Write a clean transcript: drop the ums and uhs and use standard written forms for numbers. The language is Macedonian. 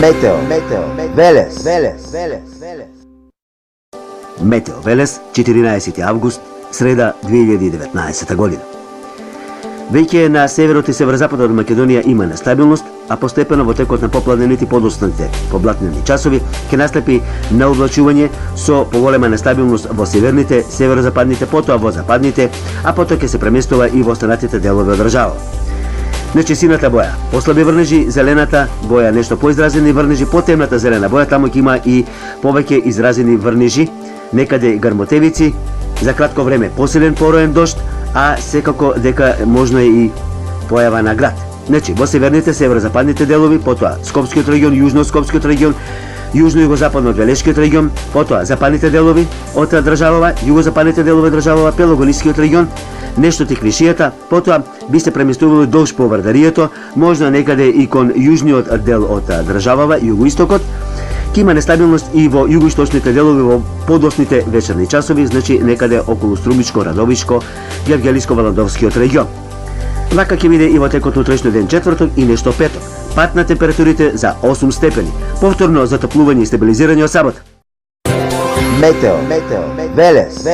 Метео Велес. Метео Велес, 14 август, среда 2019 година. Веќе на северот и северозападот од Македонија има нестабилност, а постепено во текот на попладнените подоцните поблатнени часови ќе настапи наоблачување со поголема нестабилност во северните, северозападните, потоа во западните, а потоа ќе се преместува и во останатите делови од држава. Значи сината боја, послаби врнежи, зелената боја нешто поизразени врнежи, потемната зелена боја, таму ќе има и повеќе изразени врнежи, некаде грмотевици, за кратко време посилен пороен дожд, а секако дека можно е и појава на град. Значи, во северните, северозападните делови, потоа Скопскиот регион, Јужно-Скопскиот регион, Јужно-југозападно Велешкиот регион, потоа западните делови од државава, југозападните делови од државава, Пелогонискиот регион, нешто ти Кришијата, потоа би се преместували долж по Вардаријето, можно некаде и кон јужниот дел од државава, југоистокот. Ке има нестабилност и во југоисточните делови во подосните вечерни часови, значи некаде околу Струмичко, Радовишко, Гевгелиско-Валадовскиот регион. Вака ќе биде и во текот на утрешниот ден четврток и нешто петок. Пат на температурите за 8 степени. Повторно затоплување и стабилизирање од сабота. Метео Велес.